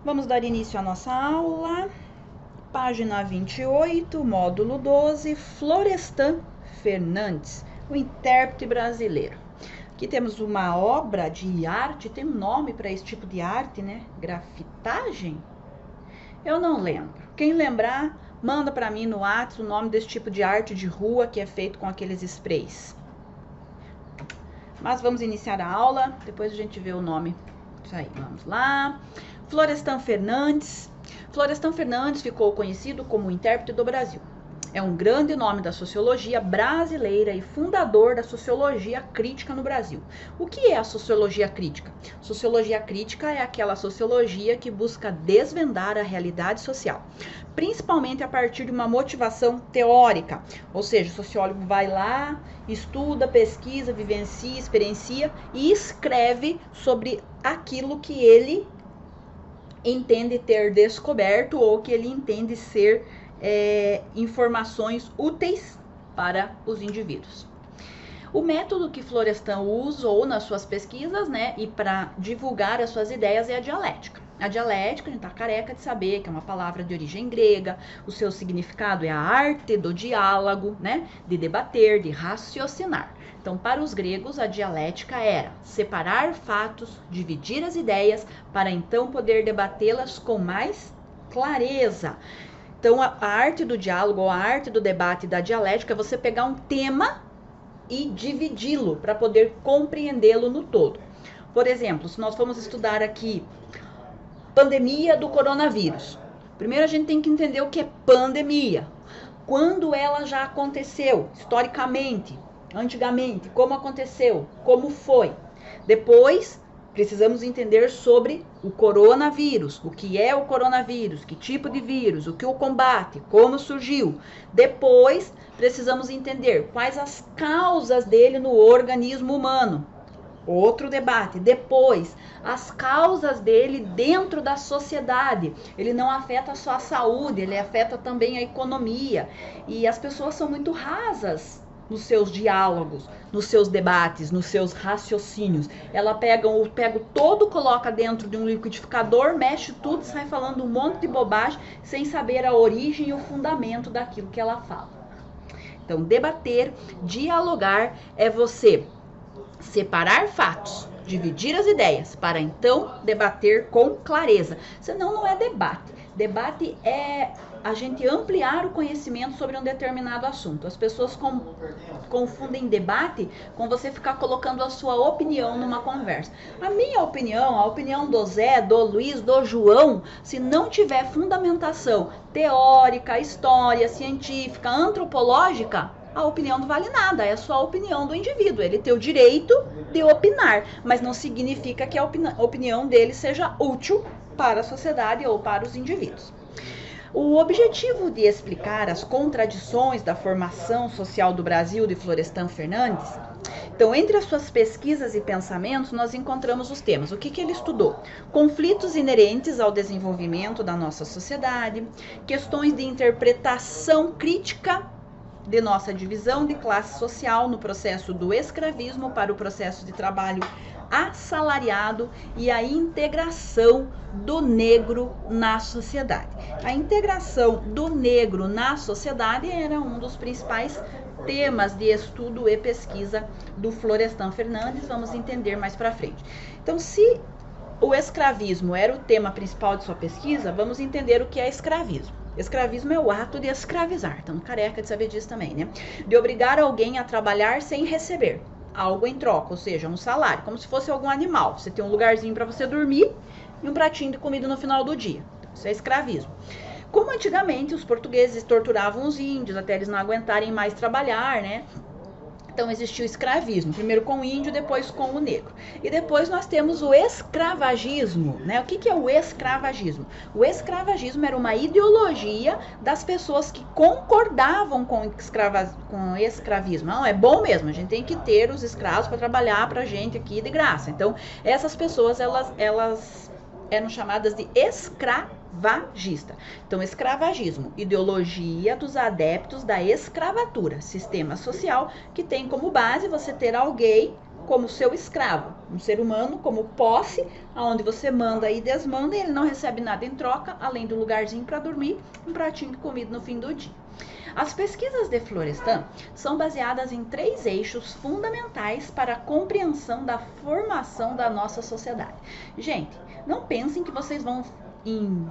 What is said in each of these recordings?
Vamos dar início à nossa aula. Página 28, módulo 12, Florestan Fernandes, o intérprete brasileiro. Aqui temos uma obra de arte, tem um nome para esse tipo de arte, né? Grafitagem? Eu não lembro. Quem lembrar, manda para mim no WhatsApp o nome desse tipo de arte de rua que é feito com aqueles sprays. Mas vamos iniciar a aula, depois a gente vê o nome. Isso aí, vamos lá. Florestan Fernandes. Florestan Fernandes ficou conhecido como o intérprete do Brasil. É um grande nome da sociologia brasileira e fundador da sociologia crítica no Brasil. O que é a sociologia crítica? Sociologia crítica é aquela sociologia que busca desvendar a realidade social, principalmente a partir de uma motivação teórica. Ou seja, o sociólogo vai lá, estuda, pesquisa, vivencia, experiencia e escreve sobre aquilo que ele entende ter descoberto ou que ele entende ser informações úteis para os indivíduos. O método que Florestan usou nas suas pesquisas, né, e para divulgar as suas ideias é a dialética. A dialética, a gente tá careca de saber que é uma palavra de origem grega, o seu significado é a arte do diálogo, né, de debater, de raciocinar. Então, para os gregos, a dialética era separar fatos, dividir as ideias, para então poder debatê-las com mais clareza. Então, a arte do diálogo, ou a arte do debate da dialética é você pegar um tema e dividi-lo para poder compreendê-lo no todo. Por exemplo, se nós formos estudar aqui pandemia do coronavírus, primeiro a gente tem que entender o que é pandemia, quando ela já aconteceu, historicamente, antigamente, como aconteceu, como foi. Depois, precisamos entender sobre o coronavírus, o que é o coronavírus, que tipo de vírus, o que o combate, como surgiu. Depois, precisamos entender quais as causas dele no organismo humano. Outro debate. Depois, as causas dele dentro da sociedade. Ele não afeta só a saúde, ele afeta também a economia. E as pessoas são muito rasas nos seus diálogos, nos seus debates, nos seus raciocínios. Ela pega todo, coloca dentro de um liquidificador, mexe tudo, sai falando um monte de bobagem, sem saber a origem e o fundamento daquilo que ela fala. Então, debater, dialogar é você separar fatos, dividir as ideias, para então debater com clareza. Senão não é debate. Debate é a gente ampliar o conhecimento sobre um determinado assunto. As pessoas confundem debate com você ficar colocando a sua opinião numa conversa. A minha opinião, a opinião do Zé, do Luiz, do João, se não tiver fundamentação teórica, história, científica, antropológica, a opinião não vale nada, é só a opinião do indivíduo. Ele tem o direito de opinar, mas não significa que a opinião dele seja útil para a sociedade ou para os indivíduos. O objetivo de explicar as contradições da formação social do Brasil de Florestan Fernandes, então, entre as suas pesquisas e pensamentos, nós encontramos os temas. O que ele estudou? Conflitos inerentes ao desenvolvimento da nossa sociedade, questões de interpretação crítica de nossa divisão de classe social no processo do escravismo para o processo de trabalho assalariado e a integração do negro na sociedade. A integração do negro na sociedade era um dos principais temas de estudo e pesquisa do Florestan Fernandes. Vamos entender mais para frente. Então, se o escravismo era o tema principal de sua pesquisa, vamos entender o que é escravismo. Escravismo é o ato de escravizar, estamos careca de saber disso também, né? De obrigar alguém a trabalhar sem receber algo em troca, ou seja, um salário, como se fosse algum animal. Você tem um lugarzinho para você dormir e um pratinho de comida no final do dia. Isso é escravismo. Como antigamente os portugueses torturavam os índios até eles não aguentarem mais trabalhar, né? Então existiu o escravismo, primeiro com o índio, depois com o negro. E depois nós temos o escravagismo, né? O que é o escravagismo? O escravagismo era uma ideologia das pessoas que concordavam com o escravismo. Não, é bom mesmo, a gente tem que ter os escravos para trabalhar pra gente aqui de graça. Então, essas pessoas, elas eram chamadas de escravagista. Então, escravagismo, ideologia dos adeptos da escravatura, sistema social que tem como base você ter alguém como seu escravo, um ser humano como posse, aonde você manda e desmanda e ele não recebe nada em troca, além do lugarzinho para dormir, um pratinho de comida no fim do dia. As pesquisas de Florestan são baseadas em 3 eixos fundamentais para a compreensão da formação da nossa sociedade. Gente, não pensem que vocês vão em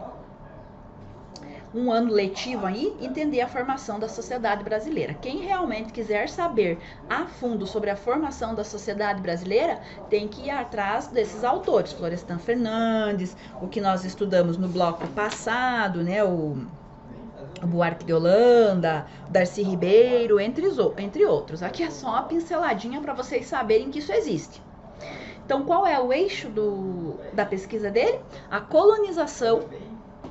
um ano letivo aí, entender a formação da sociedade brasileira. Quem realmente quiser saber a fundo sobre a formação da sociedade brasileira, tem que ir atrás desses autores, Florestan Fernandes, o que nós estudamos no bloco passado, né, o Buarque de Holanda, Darcy Ribeiro, entre outros. Aqui é só uma pinceladinha para vocês saberem que isso existe. Então, qual é o eixo da pesquisa dele? A colonização,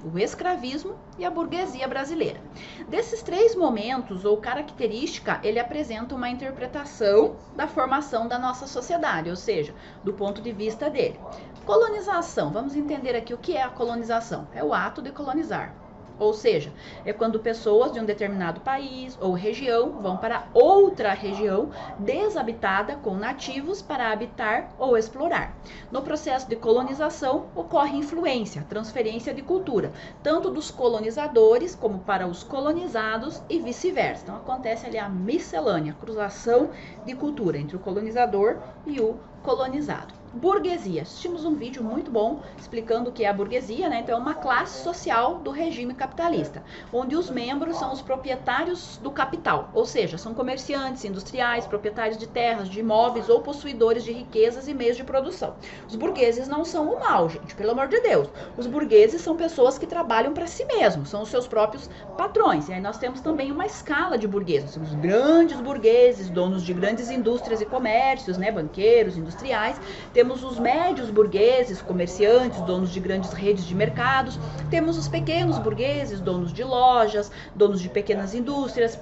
o escravismo e a burguesia brasileira. Desses 3 momentos ou característica, ele apresenta uma interpretação da formação da nossa sociedade, ou seja, do ponto de vista dele. Colonização, vamos entender aqui o que é a colonização. É o ato de colonizar. Ou seja, é quando pessoas de um determinado país ou região vão para outra região desabitada com nativos para habitar ou explorar. No processo de colonização ocorre influência, transferência de cultura, tanto dos colonizadores como para os colonizados e vice-versa. Então acontece ali a miscelânea, a cruzação de cultura entre o colonizador e o colonizado. Burguesia. Assistimos um vídeo muito bom explicando o que é a burguesia, né? Então é uma classe social do regime capitalista, onde os membros são os proprietários do capital, ou seja, são comerciantes, industriais, proprietários de terras, de imóveis ou possuidores de riquezas e meios de produção. Os burgueses não são o mal, gente, pelo amor de Deus. Os burgueses são pessoas que trabalham para si mesmos, são os seus próprios patrões. E aí nós temos também uma escala de burgueses. Nós temos grandes burgueses, donos de grandes indústrias e comércios, né? Banqueiros, industriais. Temos os médios burgueses, comerciantes, donos de grandes redes de mercados. Temos os pequenos burgueses, donos de lojas, donos de pequenas indústrias,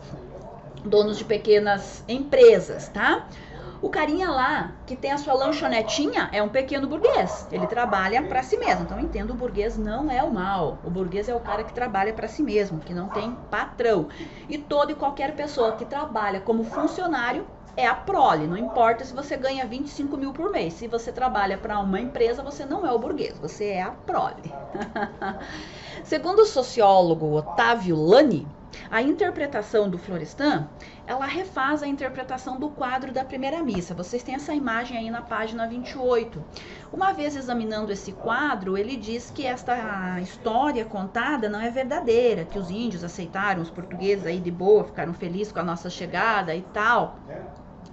donos de pequenas empresas, tá? O carinha lá, que tem a sua lanchonetinha, é um pequeno burguês. Ele trabalha para si mesmo. Então, entendo, o burguês não é o mal. O burguês é o cara que trabalha para si mesmo, que não tem patrão. E toda e qualquer pessoa que trabalha como funcionário é a prole, não importa se você ganha 25 mil por mês. Se você trabalha para uma empresa, você não é o burguês, você é a prole. Segundo o sociólogo Otávio Lani, a interpretação do Florestan, ela refaz a interpretação do quadro da primeira missa. Vocês têm essa imagem aí na página 28. Uma vez examinando esse quadro, ele diz que esta história contada não é verdadeira, que os índios aceitaram os portugueses aí de boa, ficaram felizes com a nossa chegada e tal.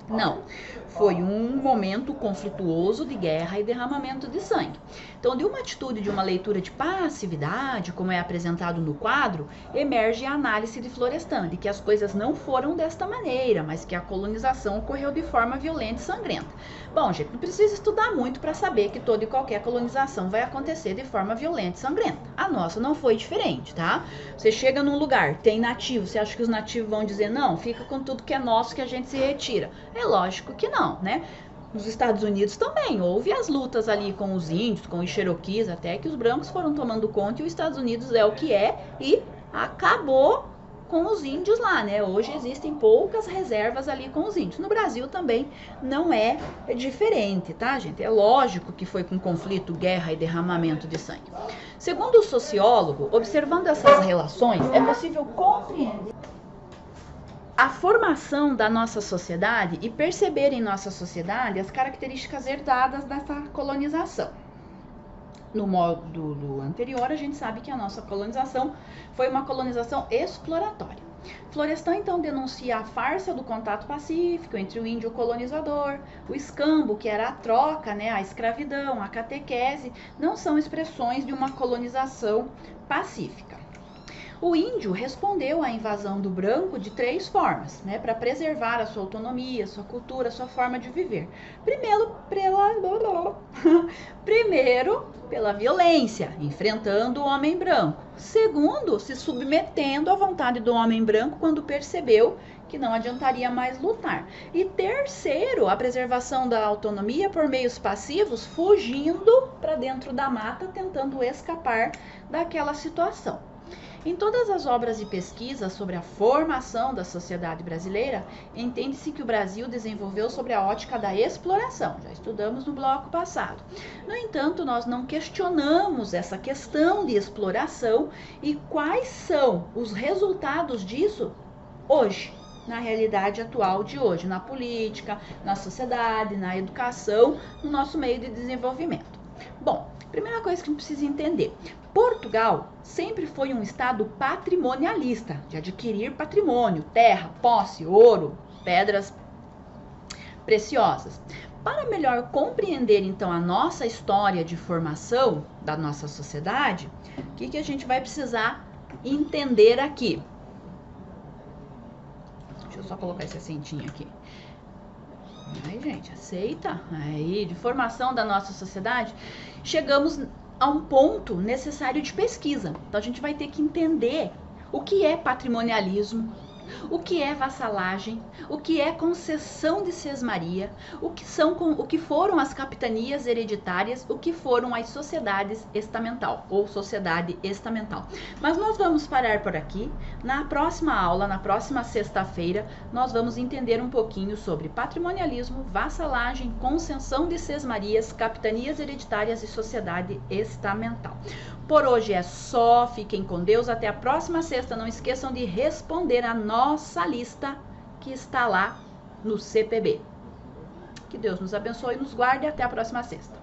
Não, foi um momento conflituoso de guerra e derramamento de sangue. Então, de uma atitude de uma leitura de passividade, como é apresentado no quadro, emerge a análise de Florestan, de que as coisas não foram desta maneira, mas que a colonização ocorreu de forma violenta e sangrenta. Bom, gente, não precisa estudar muito para saber que toda e qualquer colonização vai acontecer de forma violenta e sangrenta. A nossa não foi diferente, tá? Você chega num lugar, tem nativo, você acha que os nativos vão dizer não? Fica com tudo que é nosso que a gente se retira. É lógico que não, né? Nos Estados Unidos também houve as lutas ali com os índios, com os Cherokees, até que os brancos foram tomando conta e os Estados Unidos é o que é e acabou com os índios lá, né? Hoje existem poucas reservas ali com os índios. No Brasil também não é diferente, tá, gente? É lógico que foi com conflito, guerra e derramamento de sangue. Segundo o sociólogo, observando essas relações, é possível compreender a formação da nossa sociedade e perceber em nossa sociedade as características herdadas dessa colonização. No módulo anterior, a gente sabe que a nossa colonização foi uma colonização exploratória. Florestan, então, denuncia a farsa do contato pacífico entre o índio e o colonizador, o escambo, que era a troca, né, a escravidão, a catequese, não são expressões de uma colonização pacífica. O índio respondeu à invasão do branco de 3 formas, né, para preservar a sua autonomia, sua cultura, sua forma de viver. Primeiro, pela violência, enfrentando o homem branco. Segundo, se submetendo à vontade do homem branco quando percebeu que não adiantaria mais lutar. E terceiro, a preservação da autonomia por meios passivos, fugindo para dentro da mata, tentando escapar daquela situação. Em todas as obras e pesquisas sobre a formação da sociedade brasileira, entende-se que o Brasil desenvolveu sobre a ótica da exploração. Já estudamos no bloco passado. No entanto, nós não questionamos essa questão de exploração e quais são os resultados disso hoje, na realidade atual de hoje, na política, na sociedade, na educação, no nosso meio de desenvolvimento. Bom, primeira coisa que a gente precisa entender: Portugal sempre foi um estado patrimonialista, de adquirir patrimônio, terra, posse, ouro, pedras preciosas. Para melhor compreender, então, a nossa história de formação da nossa sociedade, o que a gente vai precisar entender aqui? Deixa eu só colocar esse acentinho aqui. Aí, gente, aceita. Aí, de formação da nossa sociedade, chegamos a um ponto necessário de pesquisa. Então, a gente vai ter que entender o que é patrimonialismo, o que é vassalagem, o que é concessão de sesmaria, o que foram as capitanias hereditárias, o que foram as sociedades estamental ou sociedade estamental. Mas nós vamos parar por aqui. Na próxima aula, na próxima sexta-feira, nós vamos entender um pouquinho sobre patrimonialismo, vassalagem, concessão de sesmarias, capitanias hereditárias e sociedade estamental. Por hoje é só, fiquem com Deus, até a próxima sexta. Não esqueçam de responder a nossa lista que está lá no CPB. Que Deus nos abençoe e nos guarde, até a próxima sexta.